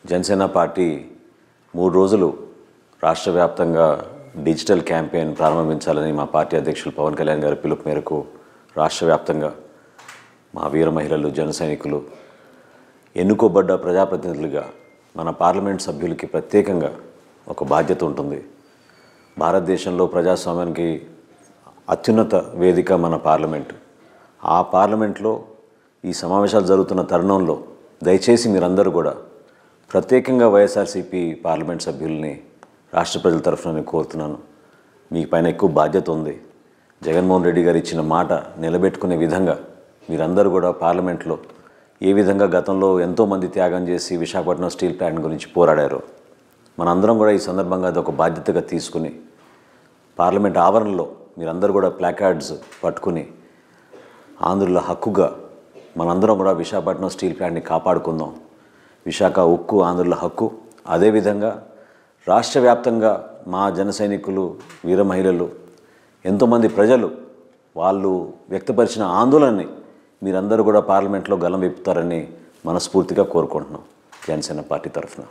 Janasena party 3 రోజులు రాష్ట్ర వ్యాప్తంగా డిజిటల్ క్యాంపెయిన్ ప్రారంభించాలని మా పార్టీ అధ్యక్షులు పవన్ కళ్యాణ్ గారి పిలుపు మేరకు రాష్ట్ర వ్యాప్తంగా మా వీర మహిళలు, జన సైనికులు, ఎన్నుకోబడ్డ ప్రజాప్రతినిధులుగా మన పార్లమెంట్ సభ్యులకి ప్రత్యేకంగా ఒక బాధ్యత ఉంటుంది. భారతదేశంలో ప్రజాస్వామ్యానికి అత్యున్నత వేదిక మన పార్లమెంట్. ఆ పార్లమెంట్లో ఈ సమావేశాలు జరుగుతున్న తరుణంలో దయచేసి మీరందరూ కూడా ప్రత్యేకంగా వైఎస్ఆర్సీపీ పార్లమెంట్ సభ్యుల్ని రాష్ట్ర ప్రజల తరఫున నేను కోరుతున్నాను. మీ పైన ఎక్కువ బాధ్యత ఉంది. జగన్మోహన్ రెడ్డి గారు ఇచ్చిన మాట నిలబెట్టుకునే విధంగా మీరందరూ కూడా పార్లమెంట్లో ఏ విధంగా గతంలో ఎంతోమంది త్యాగం చేసి విశాఖపట్నం స్టీల్ ప్లాంట్ గురించి పోరాడారో మనందరం కూడా ఈ సందర్భంగా అదొక బాధ్యతగా తీసుకుని పార్లమెంట్ ఆవరణలో మీరందరూ కూడా ప్లాకార్డ్స్ పట్టుకుని ఆంధ్రుల హక్కుగా మనందరం కూడా విశాఖపట్నం స్టీల్ ప్లాంట్ని కాపాడుకుందాం. విశాఖ ఉక్కు ఆంధ్రుల హక్కు. అదేవిధంగా రాష్ట్ర వ్యాప్తంగా మా జన సైనికులు, వీర మహిళలు, ఎంతోమంది ప్రజలు వాళ్ళు వ్యక్తపరిచిన ఆందోళనని మీరందరూ కూడా పార్లమెంట్లో గలం విప్పుతారని మనస్ఫూర్తిగా కోరుకుంటున్నాం జనసేన పార్టీ తరఫున.